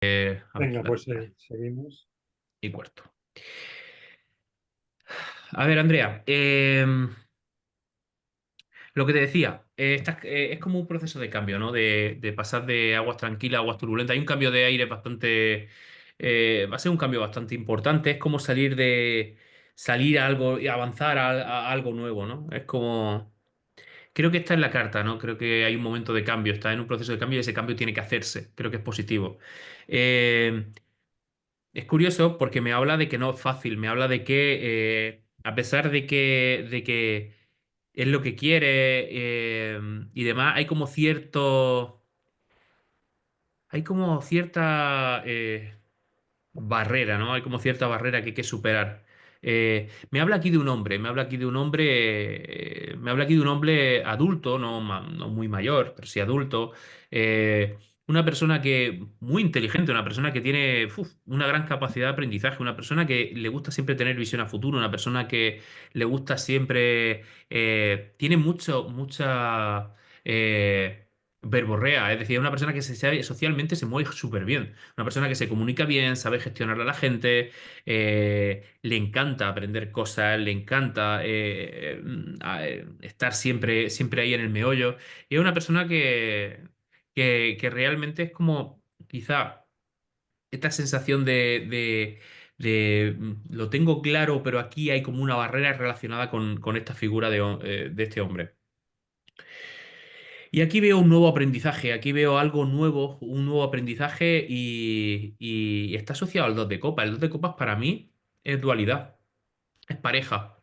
A ver, Venga, pues seguimos. y cuarto. A ver, Andrea, lo que te decía, es como un proceso de cambio, ¿no? De pasar de aguas tranquilas a aguas turbulentas. Hay un cambio de aire bastante, va a ser un cambio bastante importante. Es como salir a algo y avanzar a algo nuevo, ¿no? Es como, creo que está en la carta, ¿no? Creo que hay un momento de cambio, está en un proceso de cambio y ese cambio tiene que hacerse. Creo que es positivo. Eh, Es curioso porque me habla de que no es fácil, me habla de que a pesar de que es lo que quiere y demás, hay como cierta barrera, ¿no? Hay como cierta barrera que hay que superar. Me habla aquí de un hombre, me habla aquí de un hombre, me habla aquí de un hombre adulto, no muy mayor, pero sí adulto. Una persona que muy inteligente, una persona que tiene una gran capacidad de aprendizaje, una persona que le gusta siempre tener visión a futuro, una persona que le gusta siempre, tiene mucha verborrea, es decir, una persona que socialmente se mueve súper bien. Una persona que se comunica bien, sabe gestionar a la gente, le encanta aprender cosas, le encanta estar siempre ahí en el meollo. Y es una persona que realmente es como quizá esta sensación lo tengo claro, pero aquí hay como una barrera relacionada con esta figura de este hombre. Y aquí veo un nuevo aprendizaje, aquí veo algo nuevo, un nuevo aprendizaje y está asociado al dos de copas. El dos de copas para mí es dualidad, es pareja.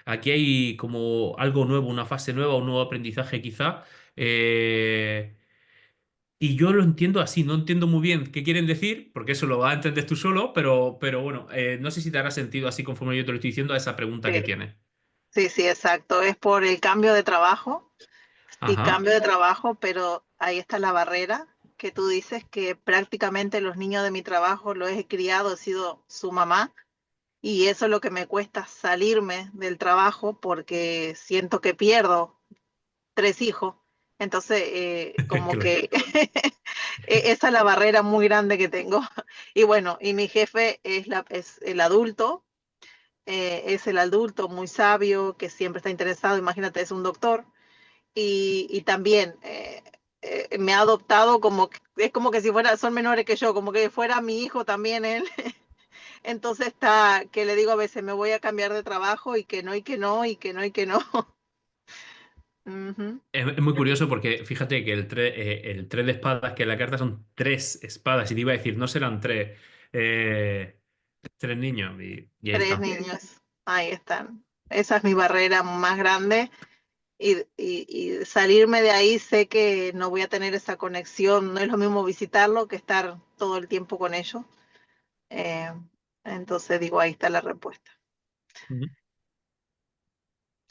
Aquí hay como algo nuevo, una fase nueva, un nuevo aprendizaje quizá. eh, y yo lo entiendo así, no entiendo muy bien qué quieren decir, porque eso lo vas a entender tú solo, pero bueno, no sé si te hará sentido así conforme yo te lo estoy diciendo a esa pregunta que Sí, tienes. sí, sí, exacto. Es por el cambio de trabajo, sí, Ajá, cambio de trabajo, pero ahí está la barrera que tú dices que prácticamente los niños de mi trabajo los he criado, he sido su mamá y eso es lo que me cuesta salirme del trabajo porque siento que pierdo 3 hijos. Entonces, como claro. que esa es la barrera muy grande que tengo. Y bueno, y mi jefe es es el adulto muy sabio que siempre está interesado, imagínate, es un doctor y también me ha adoptado es como que si fuera, son menores que yo, como que fuera mi hijo también él. Entonces está, que le digo a veces, me voy a cambiar de trabajo y que no, y que no, y que no, y que no. Ujú. Es muy curioso porque fíjate que el tres de espadas, que en la carta son tres espadas, y te iba a decir, no serán eh, tres niños, y ahí 3 niños, ahí están. Esa es mi barrera más grande y salirme de ahí sé que no voy a tener esa conexión, no es lo mismo visitarlo que estar todo el tiempo con ellos. Eh, entonces digo, ahí está la respuesta. Ujú.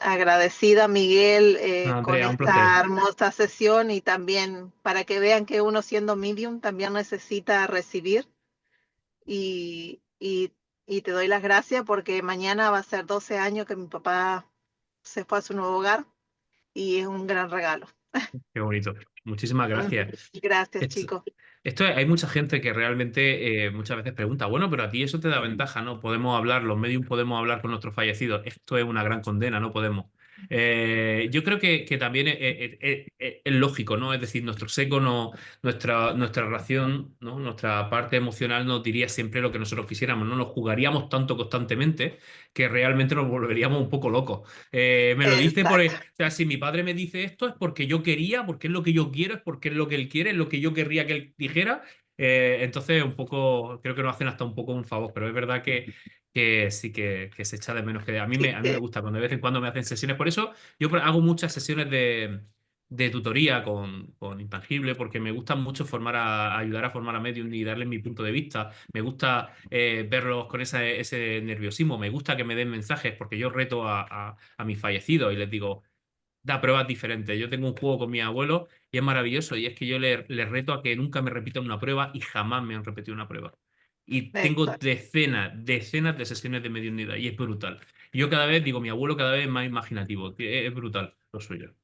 Agradecida, Miguel, con Andrea, un esta placer. hermosa sesión y también para que vean que uno siendo medium también necesita recibir y te doy las gracias porque mañana va a ser 12 años que mi papá se fue a su nuevo hogar y es un gran regalo. Qué bonito. Muchísimas gracias. Gracias, Esto, chicos. hay mucha gente que realmente muchas veces pregunta, bueno, pero a ti eso te da ventaja, ¿no? Podemos hablar, los medios podemos hablar con nuestros fallecidos. Esto es una gran condena, no podemos. Yo creo que también es lógico, ¿no? Es decir, nuestro seco, no, nuestra relación, ¿no? Nuestra parte emocional nos diría siempre lo que nosotros quisiéramos, ¿no? Nos jugaríamos tanto constantemente que realmente nos volveríamos un poco locos. Me lo dice Exacto. o sea, si mi padre me dice esto es porque yo quería, porque es lo que yo quiero, es porque es lo que él quiere, es lo que yo querría que él dijera. Entonces, un poco, creo que nos hacen hasta un poco un favor, pero es verdad que sí que se echa de menos. Que Sí, a mí me gusta cuando de vez en cuando me hacen sesiones. Por eso yo hago muchas sesiones de tutoría con Intangible, porque me gusta mucho ayudar a formar a medium y darles mi punto de vista. Me gusta verlos con ese nerviosismo, me gusta que me den mensajes, porque yo reto a mis fallecidos y les digo, da pruebas diferentes. Yo tengo un juego con mi abuelo y es maravilloso, y es que yo les reto a que nunca me repitan una prueba y jamás me han repetido una prueba. Y tengo exacto. decenas de sesiones de mediunidad y es brutal. Y yo cada vez digo, mi abuelo cada vez es más imaginativo, que es brutal lo suyo.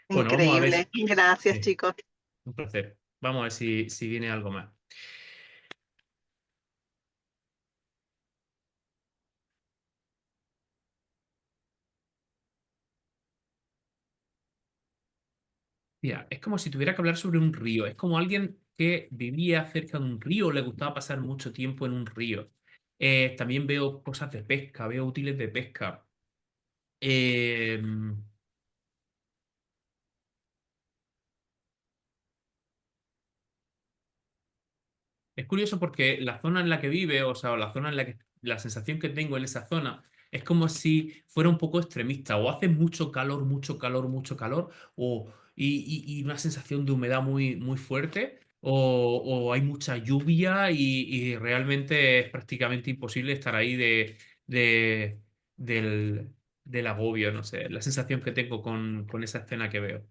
Bueno, vamos a ver. Increíble. Gracias, Sí. chicos. Un placer. Vamos a ver si viene algo más. Mira, es como si tuviera que hablar sobre un río. Es como alguien que vivía cerca de un río, le gustaba pasar mucho tiempo en un río. También veo cosas de pesca, veo útiles de pesca. Eh, Es curioso porque la zona en la que vive, o sea, la zona en la que la sensación que tengo en esa zona es como si fuera un poco extremista, o hace mucho calor, mucho calor, mucho calor, y una sensación de humedad muy, muy fuerte, o hay mucha lluvia y realmente es prácticamente imposible estar ahí de- del, del agobio, no sé, la sensación que tengo con esa escena que veo.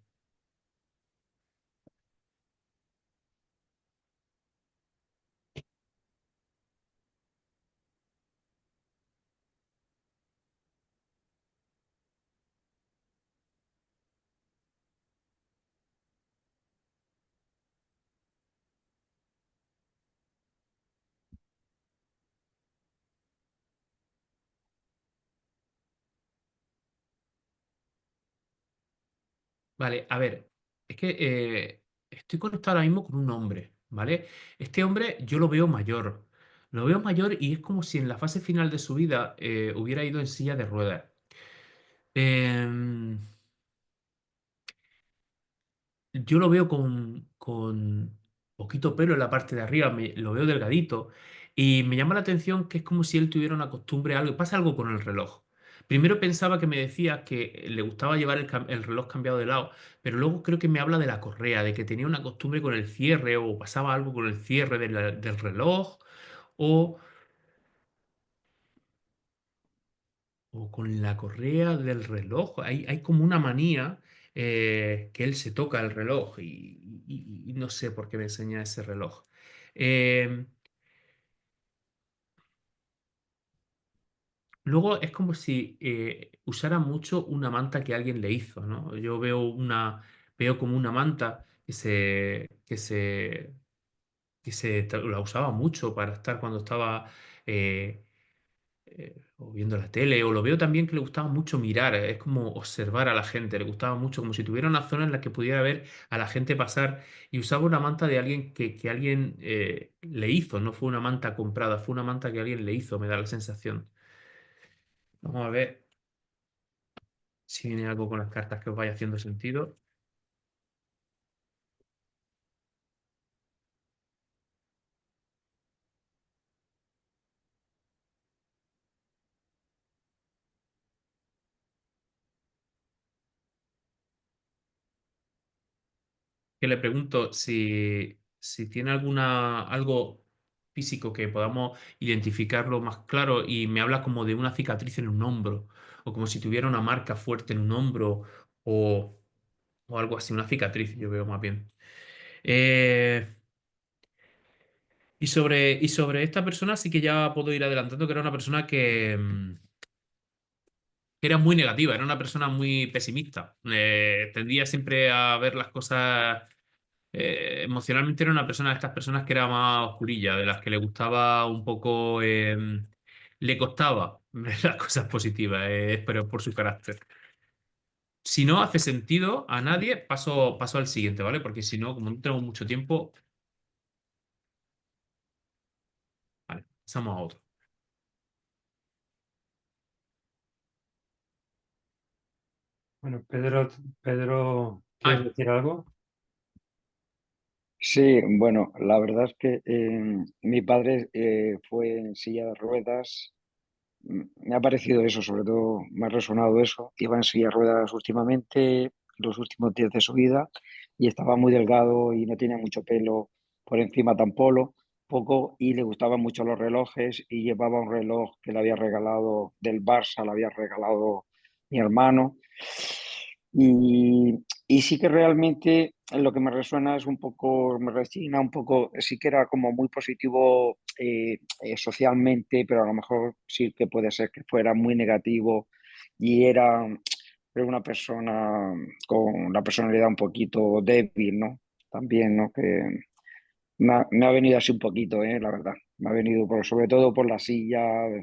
Vale, a ver, es que estoy conectado ahora mismo con un hombre, ¿vale? Este hombre yo lo veo mayor y es como si en la fase final de su vida hubiera ido en silla de ruedas. Em, yo lo veo con poquito pelo en la parte de arriba, lo veo delgadito y me llama la atención que es como si él tuviera una costumbre, algo, pasa algo con el reloj. Primero pensaba que me decía que le gustaba llevar el reloj cambiado de lado, pero luego creo que me habla de la correa, de que tenía una costumbre con el cierre o pasaba algo con el cierre del reloj o, o con la correa del reloj. Hay como una manía que él se toca el reloj y no sé por qué me enseña ese reloj. Eh, Luego es como si usara mucho una manta que alguien le hizo, ¿no? Yo veo como una manta que la usaba mucho para estar cuando estaba eh, o viendo la tele, o lo veo también que le gustaba mucho mirar, es como observar a la gente, le gustaba mucho, como si tuviera una zona en la que pudiera ver a la gente pasar y usaba una manta de alguien que alguien le hizo, no fue una manta comprada, fue una manta que alguien le hizo, me da la sensación. Vamos a ver si viene algo con las cartas que os vaya haciendo sentido. Que le pregunto si tiene algo físico que podamos identificarlo más claro y me habla como de una cicatriz en un hombro o como si tuviera una marca fuerte en un hombro o, o algo así, una cicatriz, yo veo más bien. Eh, y sobre esta persona sí que ya puedo ir adelantando que era una persona que era muy negativa, era una persona muy pesimista. Tendía siempre a ver las cosas emocionalmente era una persona de estas personas que era más oscurilla, de las que le gustaba un poco, le costaba ver las cosas positivas, pero por su carácter. Si no hace sentido a nadie, paso al siguiente, ¿vale? Porque si no, como no tenemos mucho tiempo, vale, pasamos a otro. Bueno, Pedro, ¿quieres Ah, decir algo? Sí, bueno, la verdad es que mi padre fue en silla de ruedas. Me ha parecido eso, sobre todo me ha resonado eso. Iba en silla de ruedas últimamente, los últimos días de su vida, y estaba muy delgado y no tenía mucho pelo por encima tampoco, poco, y le gustaban mucho los relojes y llevaba un reloj que le había regalado del Barça, le había regalado mi hermano. Y sí que realmente lo que me resuena es un poco, me resigna un poco, sí que era como muy positivo socialmente, pero a lo mejor sí que puede ser que fuera muy negativo y era una persona con la personalidad un poquito débil, ¿no? también, ¿no? Que me ha venido así un poquito, la verdad. Me ha venido sobre todo por la silla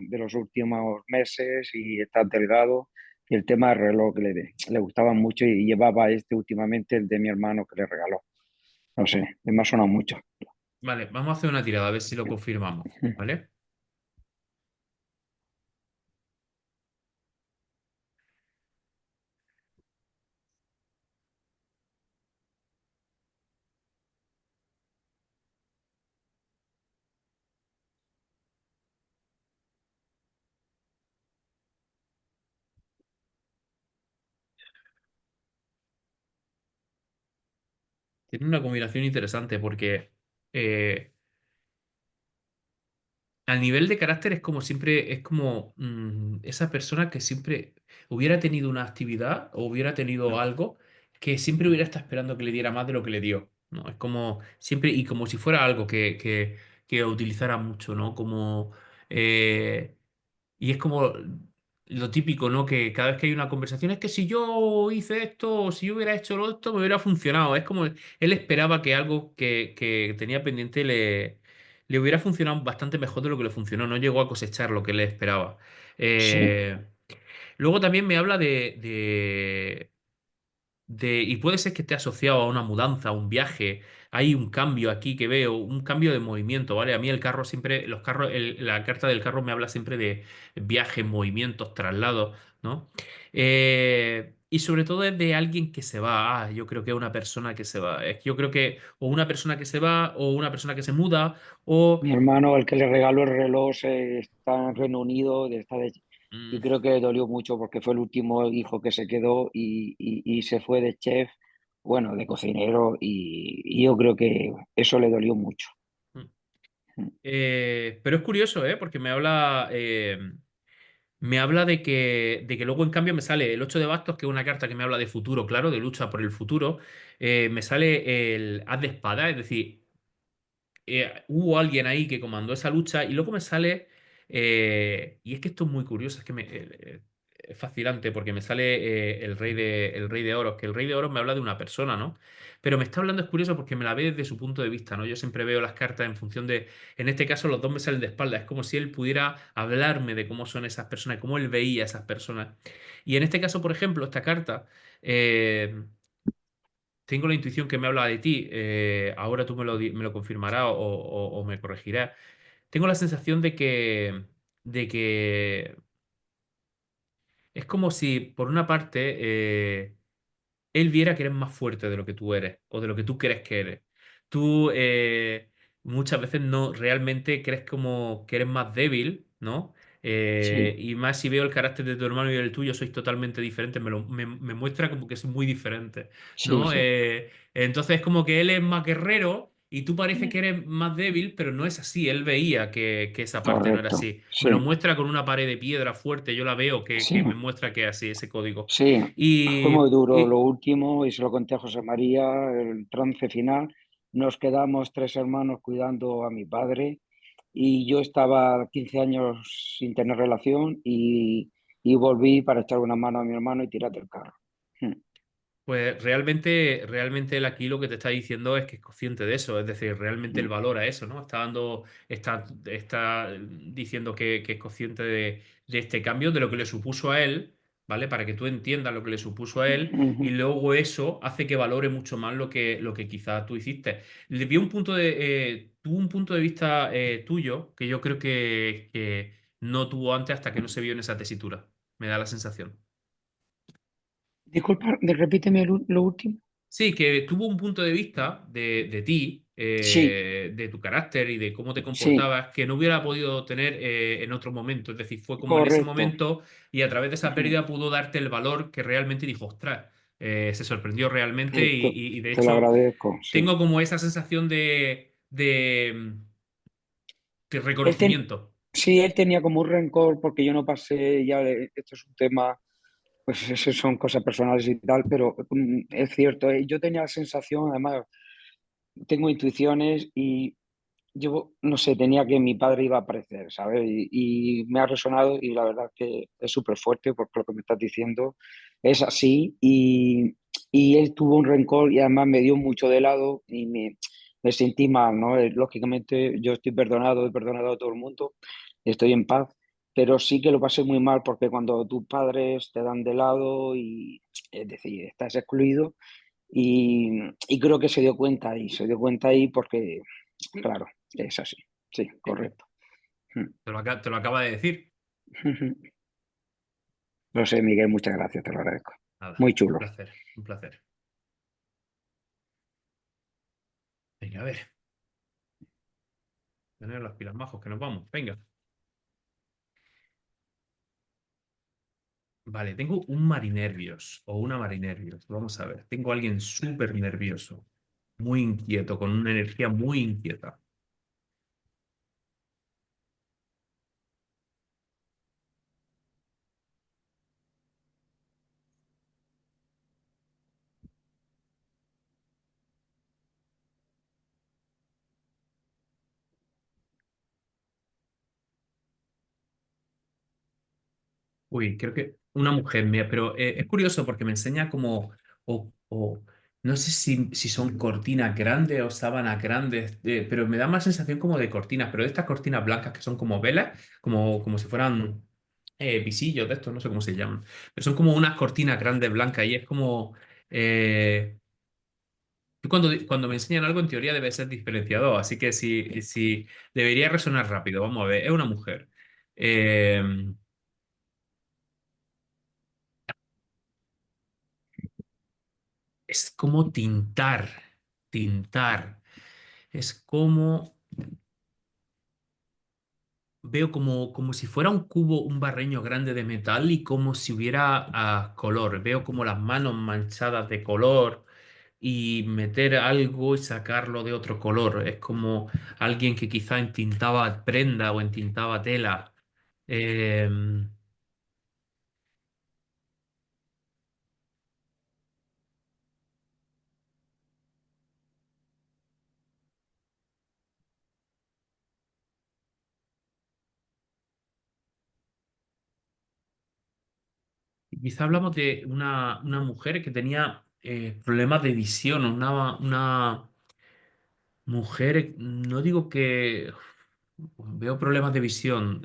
de los últimos meses y está delgado. Y el tema del reloj que le gustaba mucho y llevaba este últimamente, el de mi hermano que le regaló. No sé, me ha sonado mucho. Vale, vamos a hacer una tirada a ver si lo confirmamos, ¿vale? Tiene una combinación interesante porque eh, al nivel de carácter es como siempre, es como esa persona que siempre hubiera tenido una actividad o hubiera tenido algo que siempre hubiera estado esperando que le diera más de lo que le dio, ¿no? Es como siempre, y como si fuera algo que utilizara mucho, ¿no? Como y es como lo típico, ¿no? Que cada vez que hay una conversación es que si yo hice esto o si yo hubiera hecho lo esto, me hubiera funcionado. Es como él esperaba que algo que tenía pendiente le hubiera funcionado bastante mejor de lo que le funcionó. No llegó a cosechar lo que él esperaba. Sí, Eh, Luego también me habla y puede ser que esté asociado a una mudanza, a un viaje. Hay un cambio aquí que veo, un cambio de movimiento, ¿vale? A mí el carro siempre, los carros, la carta del carro me habla siempre de viajes, movimientos, traslados, ¿no? Y sobre todo es de alguien que se va. Ah, yo creo que es una persona que se va. Yo creo que o una persona que se va, o una persona que se muda, o mi hermano, el que le regaló el reloj, está en Reino Unido, y mm, creo que le dolió mucho porque fue el último hijo que se quedó y se fue de chef, bueno, de cocinero, y yo creo que eso le dolió mucho. mm. Pero es curioso, ¿eh? Porque me habla de que luego, en cambio, me sale el 8 de bastos, que es una carta que me habla de futuro, claro, de lucha por el futuro. Me sale el as de espada, es decir, hubo alguien ahí que comandó esa lucha y luego me sale, y es que esto es muy curioso, es que es fascinante porque me sale el rey de oros, que el rey de oros me habla de una persona, ¿no? Pero me está hablando, es curioso porque me la ve desde su punto de vista, ¿no? Yo siempre veo las cartas en función en este caso los dos me salen de espalda, es como si él pudiera hablarme de cómo son esas personas, cómo él veía a esas personas. Y en este caso, por ejemplo, esta carta... tengo la intuición que me habla de ti, ahora tú me lo confirmarás o me corregirás. Tengo la sensación de que es como si, por una parte, él viera que eres más fuerte de lo que tú eres o de lo que tú crees que eres. Tú muchas veces no realmente crees como que eres más débil, ¿no? Sí, Y más si veo el carácter de tu hermano y el tuyo, sois totalmente diferentes. Me muestra como que es muy diferente, sí, ¿no? sí, Entonces es como que él es más guerrero y tú parece que eres más débil, pero no es así. Él veía que esa parte no era correcto. así. Me lo Sí, muestra con una pared de piedra fuerte, yo la veo sí, que me muestra que es así, ese código. sí. Fue muy Y, duro lo y, último y se lo conté a José María, el trance final. Nos quedamos tres hermanos cuidando a mi padre y yo estaba 15 años sin tener relación y volví para echar una mano a mi hermano y tirar del carro. Mm, Pues realmente él aquí lo que te está diciendo es que es consciente de eso, es decir, realmente él mm, valora eso, ¿no? Está diciendo que es consciente de este cambio, de lo que le supuso a él, ¿vale? Para que tú entiendas lo que le supuso a él, y ujú. luego eso hace que valore mucho más lo que quizás tú hiciste. Le vi tuvo un punto de vista tuyo que yo creo que no tuvo antes hasta que no se vio en esa tesitura. Me da la sensación. Disculpa, repíteme lo último. Sí, que tuvo un punto de vista de ti, Sí, de tu carácter y de cómo te sí, comportabas, que no hubiera podido tener en otro momento. Es decir, fue como en ese correcto. momento y a través de esa Ujú. pérdida pudo darte el valor que realmente dijo, ostras, se sorprendió realmente Te, y de te lo hecho agradezco, sí. tengo como esa sensación de Él ten- reconocimiento. sí, él tenía como un rencor porque yo no pasé, ya esto es un tema, pues eso son cosas personales y tal, pero es cierto, yo tenía la sensación, además tengo intuiciones y yo, no sé, tenía que mi padre iba a aparecer, ¿sabes? Y me ha resonado y la verdad que es súper fuerte porque lo que me estás diciendo es así y él tuvo un rencor y además me dio mucho de lado y me sentí mal, ¿no? Lógicamente yo estoy perdonado, he perdonado a todo el mundo, estoy en paz, pero sí que lo pasé muy mal porque cuando tus padres te dan de lado y, es decir, estás excluido y, y creo que se dio cuenta ahí porque, claro, es así, sí, correcto. Te lo acaba de decir. No sé, Miguel, muchas gracias, te lo agradezco. Nada, Muy un chulo. placer, un placer. Venga, a ver, tener las pilas majos, que nos vamos. Venga. Vale, tengo un marinervios o una marinervios. Vamos a ver. Tengo a alguien súper nervioso, muy inquieto, con una energía muy inquieta. Uy, creo que una mujer, pero es curioso porque me enseña como, no sé si son cortinas grandes o sábanas grandes, pero me da más sensación como de cortinas, pero de estas cortinas blancas que son como velas, como si fueran visillos de estos, no sé cómo se llaman, pero son como unas cortinas grandes blancas y es como, eh, yo cuando me enseñan algo en teoría debe ser diferenciador, así que si debería resonar rápido, vamos a ver, es una mujer. Eh, Es como tintar, tintar. Es como, veo como si fuera un cubo, un barreño grande de metal y como si hubiera color. Veo como las manos manchadas de color y meter algo y sacarlo de otro color. Es como alguien que quizá entintaba prenda o entintaba tela. Em, y quizá hablamos de una mujer que tenía problemas de visión, una mujer, no digo que veo problemas de visión.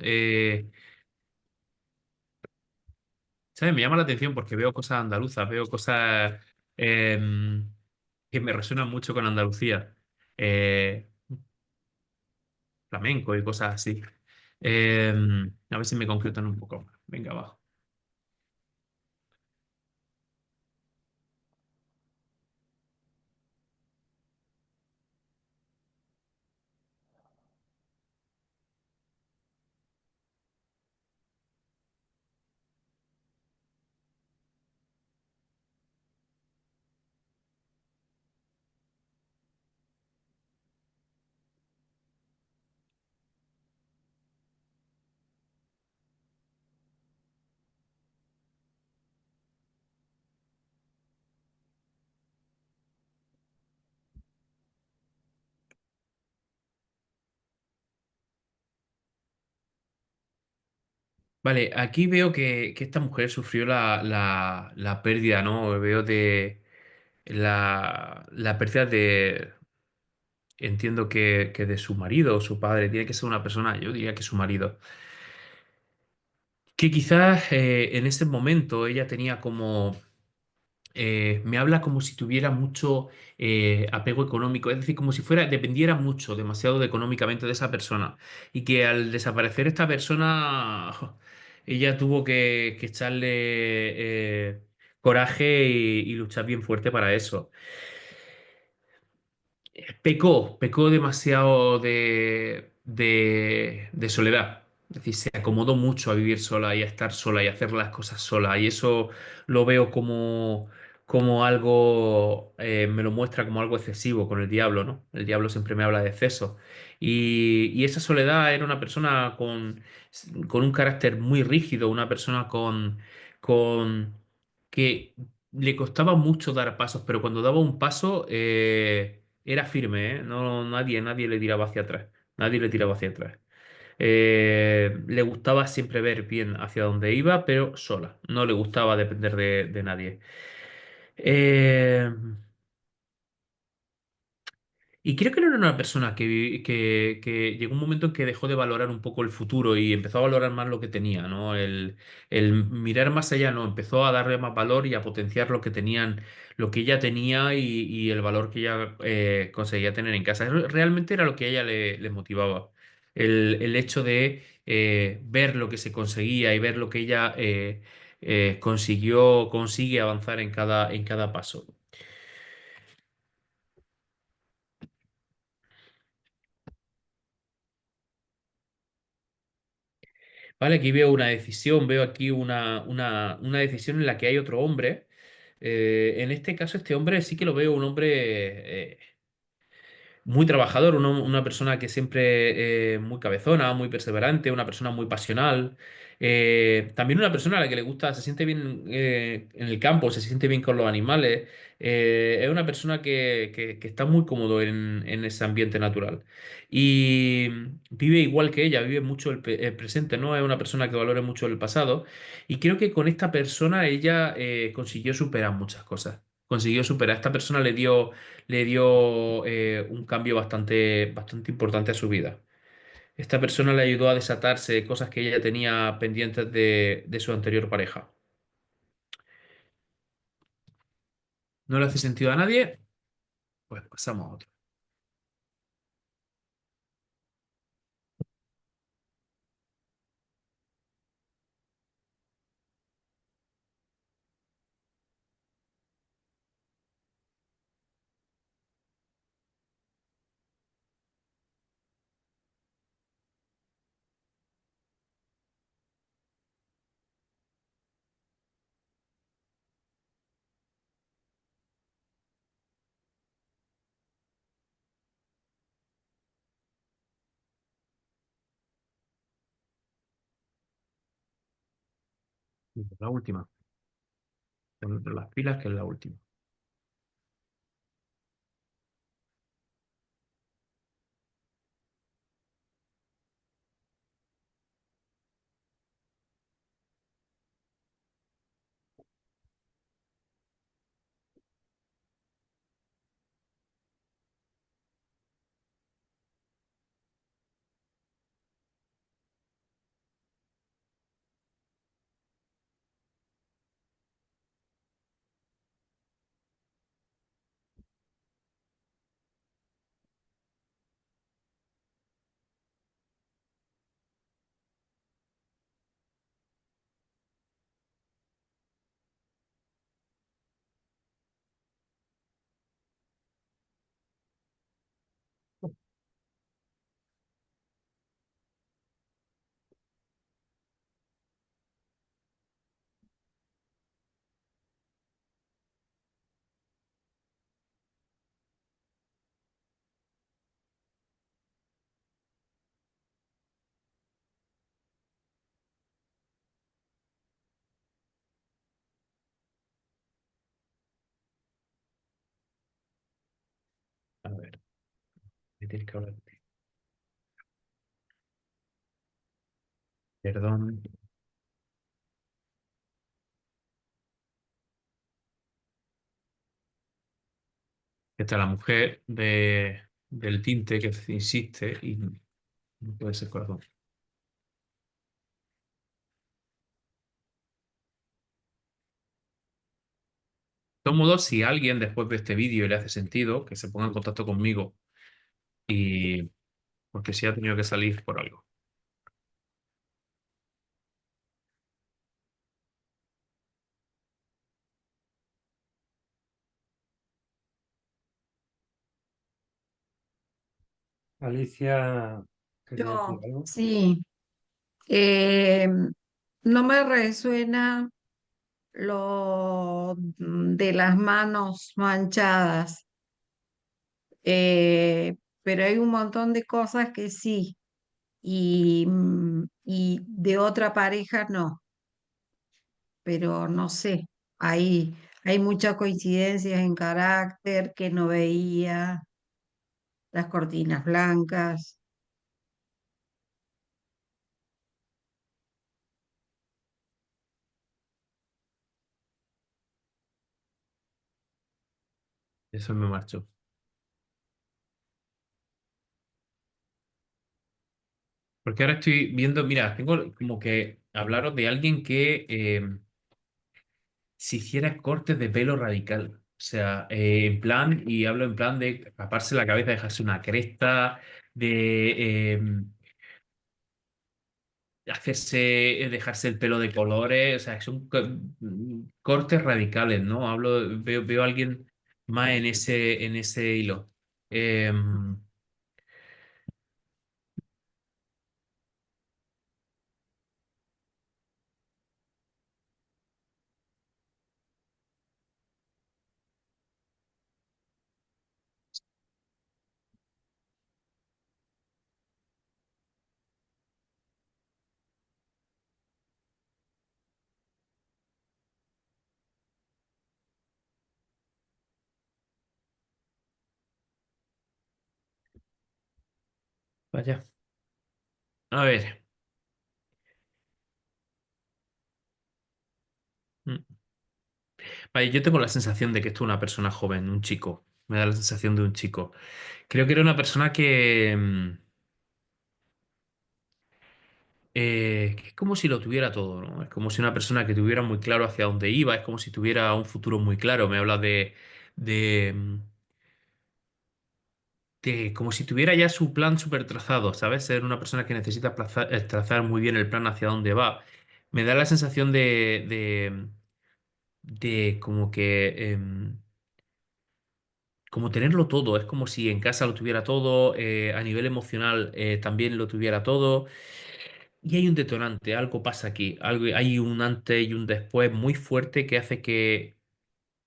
¿Sabes? Me llama la atención porque veo cosas andaluzas, veo cosas que me resuenan mucho con Andalucía. Eh, Flamenco y cosas así. Eh, a ver si me concretan un poco más. Venga, abajo. Vale, aquí veo que esta mujer sufrió la pérdida, ¿no? Veo de la pérdida de, entiendo que de su marido o su padre. Tiene que ser una persona, yo diría que su marido. Que quizás en ese momento ella tenía como, me habla como si tuviera mucho apego económico, es decir, como si fuera, dependiera mucho, demasiado económicamente de esa persona. Y que al desaparecer esta persona, ella tuvo que echarle coraje y luchar bien fuerte para eso. Pecó demasiado de soledad. Es decir, se acomodó mucho a vivir sola y a estar sola y a hacer las cosas sola. Y eso lo veo como algo, me lo muestra como algo excesivo con el diablo, ¿no? El diablo siempre me habla de exceso. Y esa soledad era una persona con un carácter muy rígido, una persona con que le costaba mucho dar pasos, pero cuando daba un paso era firme, ¿eh? No, nadie le tiraba hacia atrás. Nadie le tiraba hacia atrás. Le gustaba siempre ver bien hacia dónde iba, pero sola. No le gustaba depender de nadie. Eh, Y creo que no era una persona que llegó un momento en que dejó de valorar un poco el futuro y empezó a valorar más lo que tenía, ¿no? El mirar más allá, ¿no? Empezó a darle más valor y a potenciar lo que tenían, lo que ella tenía y el valor que ella conseguía tener en casa. Realmente era lo que a ella le motivaba. El hecho de ver lo que se conseguía y ver lo que ella consigue avanzar en cada paso. Vale, aquí veo una decisión, veo aquí una decisión en la que hay otro hombre. En este caso, este hombre sí que lo veo un hombre muy trabajador, una persona que siempre muy cabezona, muy perseverante, una persona muy pasional. También una persona a la que le gusta, se siente bien en el campo, se siente bien con los animales. Es una persona que está muy cómodo en ese ambiente natural. Y vive igual que ella, vive mucho el presente, ¿no? Es una persona que valora mucho el pasado. Y creo que con esta persona ella consiguió superar muchas cosas. Consiguió superar. Esta persona le dio un cambio bastante importante a su vida. Esta persona le ayudó a desatarse cosas que ella tenía pendientes de su anterior pareja. ¿No le hace sentido a nadie? Pues pasamos a otro. La última. Entre las pilas, que es la última. A ver, ¿qué tienes que hablar de ti? Perdón. Esta es la mujer del tinte que insiste y no puede ser corazón. De todos modos, si alguien después de este vídeo le hace sentido, que se ponga en contacto conmigo y porque sí ha tenido que salir por algo. Alicia, ¿quería decir Yo, algo? sí, eh, no me resuena lo de las manos manchadas, pero hay un montón de cosas que sí, y de otra pareja no, pero no sé, hay muchas coincidencias en carácter que no veía, las cortinas blancas. Eso me marchó. Porque ahora estoy viendo, mira, tengo como que hablaros de alguien que se hiciera cortes de pelo radical. O sea, en plan, y hablo en plan de taparse la cabeza, dejarse una cresta, de dejarse el pelo de colores, o sea, son cortes radicales, ¿no? Veo a alguien más en ese hilo. Em, vaya. A ver. Mm. Vale, yo tengo la sensación de que esto es una persona joven, un chico. Me da la sensación de un chico. Creo que era una persona que es como si lo tuviera todo, ¿no? Es como si una persona que tuviera muy claro hacia dónde iba, es como si tuviera un futuro muy claro. Me habla de, mm, como si tuviera ya su plan súper trazado, ¿sabes? Ser una persona que necesita trazar muy bien el plan hacia dónde va. Me da la sensación de como que como tenerlo todo, es como si en casa lo tuviera todo, a nivel emocional también lo tuviera todo. Y hay un detonante, algo pasa aquí, hay un antes y un después muy fuerte que hace que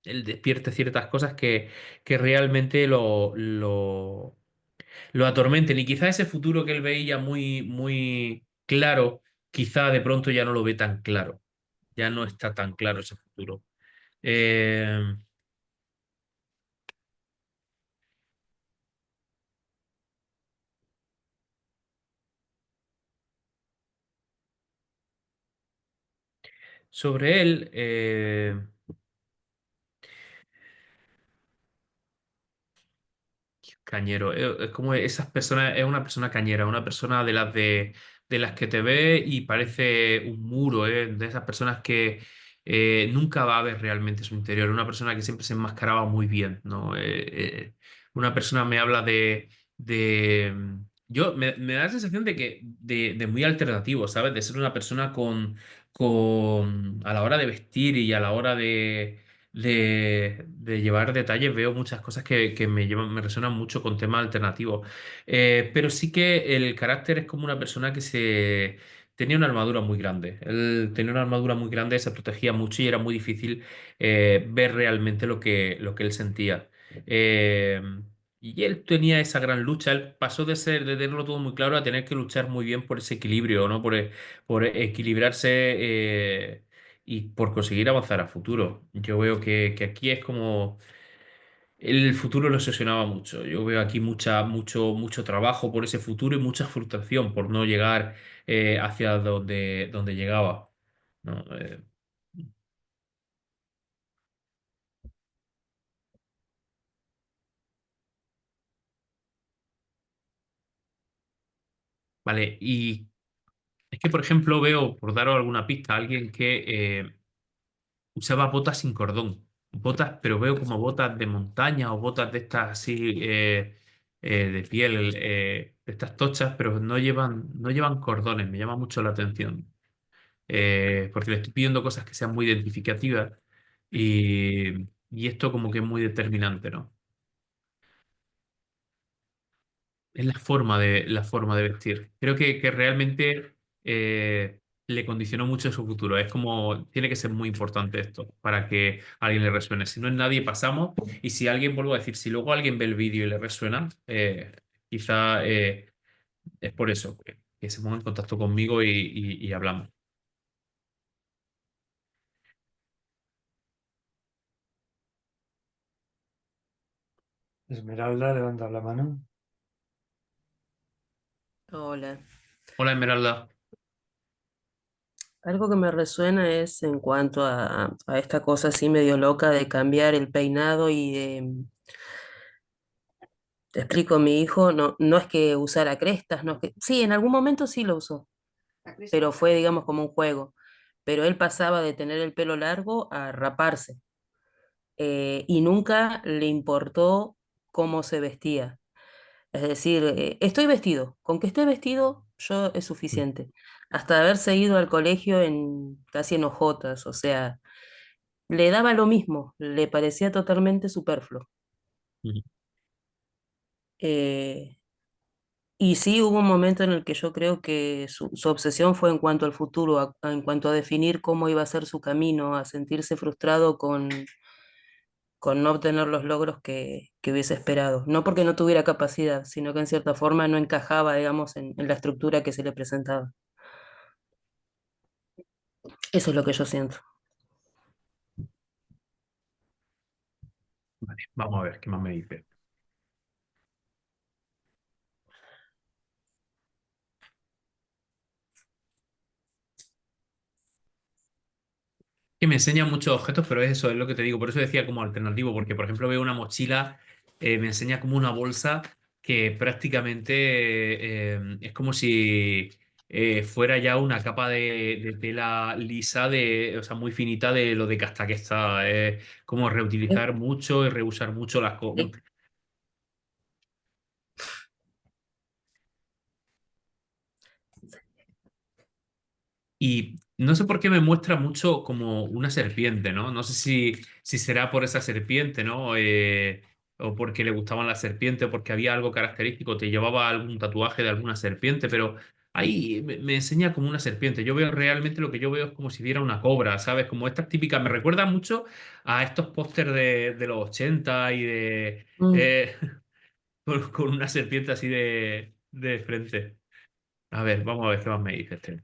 él despierte ciertas cosas que realmente lo atormenten. Y quizá ese futuro que él veía muy, muy claro, quizá de pronto ya no lo ve tan claro, ya no está tan claro ese futuro. Eh, sobre él, cañero, es como esas personas, es una persona cañera, una persona de las que te ve y parece un muro, de esas personas que nunca va a ver realmente su interior, una persona que siempre se enmascaraba muy bien, ¿no? Una persona me habla me da la sensación de muy alternativo, ¿sabes? De ser una persona a la hora de vestir y a la hora de llevar detalles, veo muchas cosas que me resuenan mucho con temas alternativos. Pero sí que el carácter es como una persona que tenía una armadura muy grande. Él tenía una armadura muy grande, se protegía mucho y era muy difícil ver realmente lo que él sentía. Eh, y él tenía esa gran lucha. Él pasó de tenerlo todo muy claro a tener que luchar muy bien por ese equilibrio, ¿no? Por equilibrarse. Y por conseguir avanzar a futuro. Yo veo que aquí es como el futuro lo obsesionaba mucho. Yo veo aquí mucho trabajo por ese futuro y mucha frustración por no llegar hacia donde llegaba. ¿No? Vale, y es que, por ejemplo, veo, por daros alguna pista, a alguien que usaba botas sin cordón. Botas, pero veo como botas de montaña o botas de estas así de piel, de estas tochas, pero no llevan cordones. Me llama mucho la atención. Porque le estoy pidiendo cosas que sean muy identificativas y esto como que es muy determinante, ¿no? Es la forma de vestir. Creo que realmente le condicionó mucho su futuro. Es como, tiene que ser muy importante esto para que a alguien le resuene. Si no es nadie, pasamos. Y si alguien, vuelvo a decir, si luego alguien ve el vídeo y le resuena, quizá es por eso, que se ponga en contacto conmigo y hablamos. Esmeralda, levanta la mano. Hola. Hola, Esmeralda. Algo que me resuena es en cuanto a esta cosa así medio loca de cambiar el peinado y de, te explico, mi hijo no es que usara crestas, no es que, sí, en algún momento sí lo usó, pero fue, digamos, como un juego. Pero él pasaba de tener el pelo largo a raparse, y nunca le importó cómo se vestía. Es decir, estoy vestido, con que esté vestido yo es suficiente. Hasta haberse ido al colegio casi en ojotas, o sea, le daba lo mismo, le parecía totalmente superfluo. Ujú. Eh, y sí hubo un momento en el que yo creo que su obsesión fue en cuanto al futuro, en cuanto a definir cómo iba a ser su camino, a sentirse frustrado con no obtener los logros que hubiese esperado. No porque no tuviera capacidad, sino que en cierta forma no encajaba, digamos, en la estructura que se le presentaba. Eso es lo que yo siento. Vale, vamos a ver qué más me dice. Que me enseña muchos objetos, pero es eso, es lo que te digo. Por eso decía como alternativo, porque por ejemplo veo una mochila, me enseña como una bolsa que prácticamente es como si fuera ya una capa de tela lisa, o sea, muy finita de lo de casta que está. Como Es- reutilizar mucho y reusar mucho las cosas. es- Y no sé por qué me muestra mucho como una serpiente, ¿no? No sé si será por esa serpiente, ¿no? O porque le gustaban las serpientes, o porque había algo característico, te llevaba algún tatuaje de alguna serpiente, pero ahí me enseña como una serpiente. Yo veo realmente lo que yo veo es como si viera una cobra, ¿sabes? Como estas típicas, me recuerda mucho a estos pósters de los 80 y de... mm, eh, con una serpiente así de frente. A ver, vamos a ver qué más me dice este.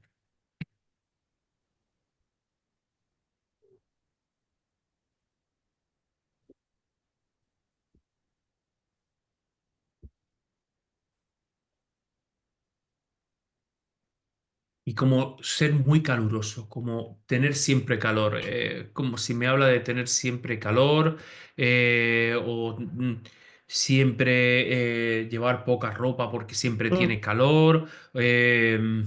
Y como ser muy caluroso, como tener siempre calor, como si me habla de tener siempre calor, o siempre llevar poca ropa porque siempre mm. tiene calor. eh,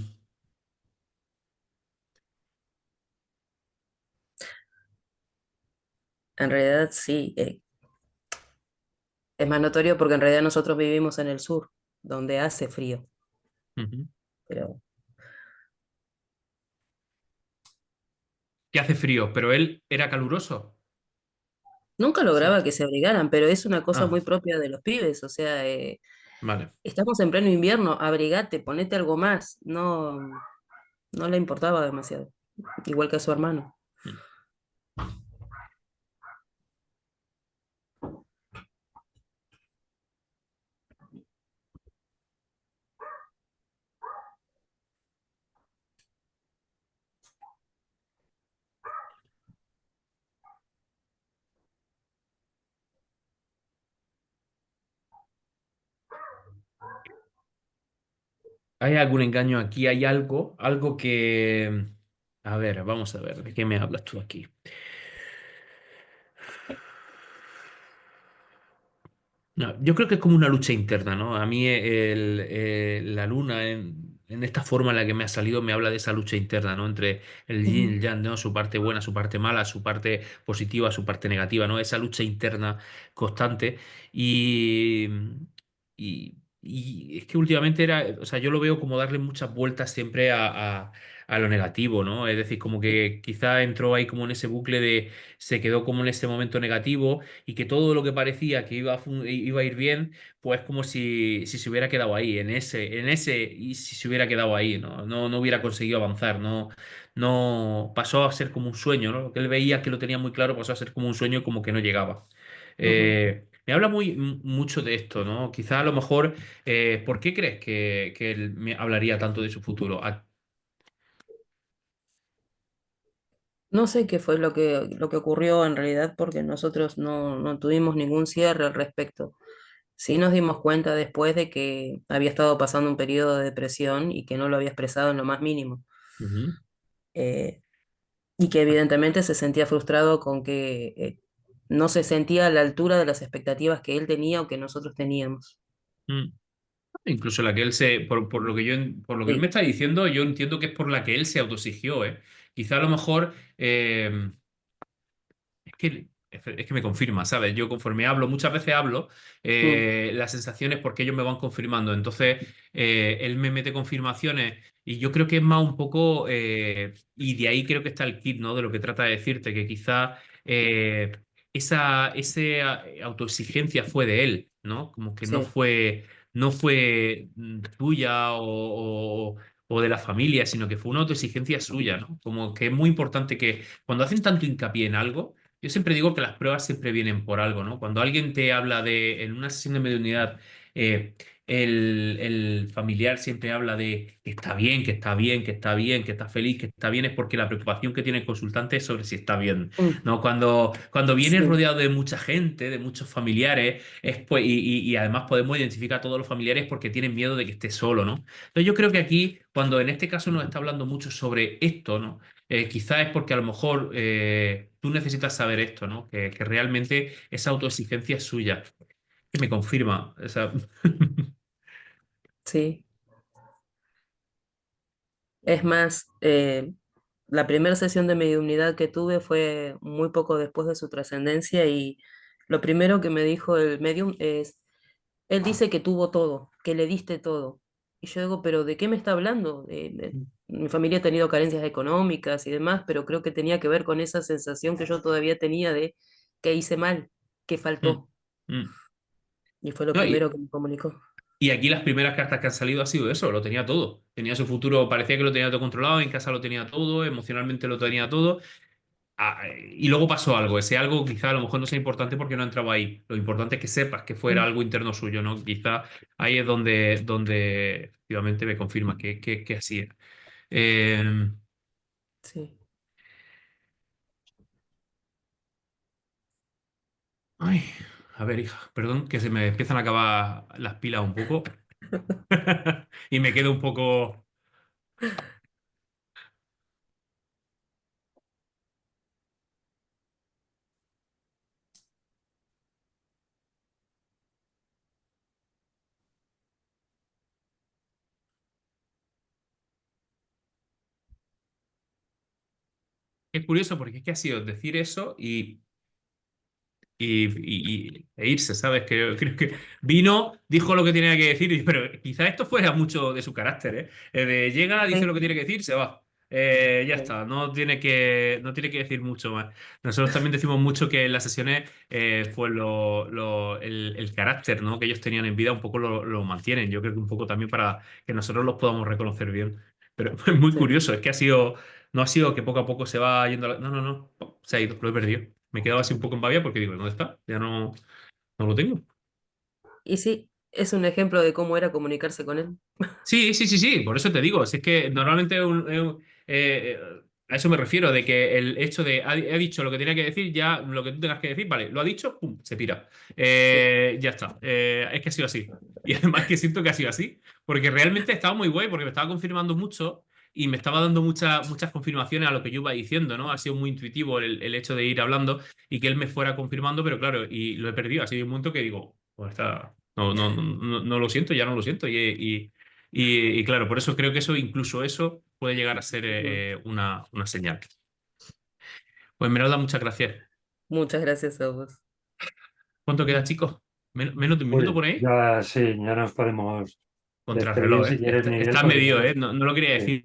En realidad sí, es más notorio porque en realidad nosotros vivimos en el sur, donde hace frío, Ujú. pero Que hace frío, pero él era caluroso. nunca Sí. lograba que se abrigaran, pero es una cosa Ah, muy propia de los pibes, o sea, vale. estamos en pleno invierno, abrigate, ponete algo más, no le importaba demasiado, igual que a su hermano. Mm. ¿Hay algún engaño aquí? ¿Hay algo que... A ver, vamos a ver, ¿de qué me hablas tú aquí? No, yo creo que es como una lucha interna, ¿no? A mí la luna en esta forma en la que me ha salido me habla de esa lucha interna, ¿no? Entre el yin y Ujú. el yang, ¿no? Su parte buena, su parte mala, su parte positiva, su parte negativa, ¿no? Esa lucha interna constante. Y, y es que últimamente o sea, yo lo veo como darle muchas vueltas siempre a lo negativo, ¿no? Es decir, como que quizá entró ahí como en ese bucle se quedó como en ese momento negativo y que todo lo que parecía que iba a ir bien, pues como si se hubiera quedado ahí, y si se hubiera quedado ahí, ¿no? No hubiera conseguido avanzar, no pasó a ser como un sueño, ¿no? Lo que él veía que lo tenía muy claro pasó a ser como un sueño como que no llegaba. Ujú. Me habla mucho de esto, ¿no? Quizá a lo mejor, ¿por qué crees que él me hablaría tanto de su futuro? No sé qué fue lo que ocurrió en realidad porque nosotros no tuvimos ningún cierre al respecto. Sí nos dimos cuenta después de que había estado pasando un periodo de depresión y que no lo había expresado en lo más mínimo. Ujú. eh, y que evidentemente se sentía frustrado con que no se sentía a la altura de las expectativas que él tenía o que nosotros teníamos. Mm. Incluso la que él se, por lo que yo, por lo que él me Sí, está diciendo, yo entiendo que es por la que él se autoexigió, ¿eh? Quizá a lo mejor es que me confirma, ¿sabes? Yo conforme hablo, muchas veces hablo, mm, las sensaciones porque ellos me van confirmando. Entonces, él me mete confirmaciones y yo creo que es más un poco, y de ahí creo que está el kit, ¿no? De lo que trata de decirte, que quizá esa autoexigencia fue de él, ¿no? Como que no sí, fue, no fue tuya o de la familia, sino que fue una autoexigencia suya, ¿no? Como que es muy importante que cuando hacen tanto hincapié en algo, yo siempre digo que las pruebas siempre vienen por algo, ¿no? Cuando alguien te habla de, en una sesión de mediunidad, eh, el familiar siempre habla de que está bien, que está bien, que está bien, que está feliz, que está bien, es porque la preocupación que tiene el consultante es sobre si está bien, mm, ¿no? Cuando viene sí, rodeado de mucha gente, de muchos familiares, y además podemos identificar a todos los familiares porque tienen miedo de que esté solo, ¿no? Entonces yo creo que aquí, cuando en este caso nos está hablando mucho sobre esto, ¿no? Quizás es porque a lo mejor tú necesitas saber esto, ¿no? Que realmente esa autoexigencia es suya. Que me confirma. sí. Es más, la primera sesión de mediunidad que tuve fue muy poco después de su trascendencia y lo primero que me dijo el medium es, él dice que tuvo todo, que le diste todo. Y yo digo, pero ¿de qué me está hablando? Mi familia ha tenido carencias económicas y demás, pero creo que tenía que ver con esa sensación que yo todavía tenía de que hice mal, que Mm, faltó. mm. Y fue lo No, primero que me comunicó. y aquí las primeras cartas que han salido ha sido eso, lo tenía todo. Tenía su futuro, parecía que lo tenía todo controlado, en casa lo tenía todo, emocionalmente lo tenía todo. Y luego pasó algo. Ese algo quizá a lo mejor no sea importante porque no entraba ahí. Lo importante es que sepas que fuera Mm, algo interno suyo, ¿no? Quizá ahí es donde efectivamente me confirma que así es. Eh, sí. Ay, a ver, hija, perdón, que se me empiezan a acabar las pilas un poco y me quedo un poco. Es curioso porque es que ha sido decir eso e irse, ¿sabes? Creo que vino, dijo lo que tenía que decir, pero quizá esto fuera mucho de su carácter, ¿eh? Llega, dice lo Sí, que tiene que decir, se va. Ya sí, está, no tiene que decir mucho más. Nosotros también decimos mucho que en las sesiones, pues el carácter, ¿no? Que ellos tenían en vida un poco lo mantienen. Yo creo que un poco también para que nosotros los podamos reconocer bien. Pero es muy sí. curioso, es que no ha sido que poco a poco se va yendo. No, no, no, se ha ido, lo he perdido. Me he quedado así un poco en babia porque digo, ¿dónde está? Ya no lo tengo. Y sí, es un ejemplo de cómo era comunicarse con él. Sí, sí, sí, sí, por eso te digo. Si es que normalmente a eso me refiero, de que el hecho de ha dicho lo que tenía que decir, ya lo que tú tengas que decir, vale, lo ha dicho, pum, se pira. Sí, Ya está. Es que ha sido así. Y además que siento que ha sido así, porque realmente estaba muy guay, porque me estaba confirmando mucho y me estaba dando muchas confirmaciones a lo que yo iba diciendo, ¿no? Ha sido muy intuitivo el hecho de ir hablando y que él me fuera confirmando, pero claro, y lo he perdido. Ha sido un momento que digo, pues está. No, no, no, no lo siento, ya no lo siento. Y claro, por eso creo que incluso eso puede llegar a ser ujú. una señal. Pues Meralda, muchas gracias. Muchas gracias a vos. ¿Cuánto queda, chicos? Menos de un minuto Uy, por ahí. ya sí, ya nos podemos despedir Contrarreloj, si ¿eh? quieres, Miguel, Está porque medido, tengo... ¿eh? No lo quería sí. decir.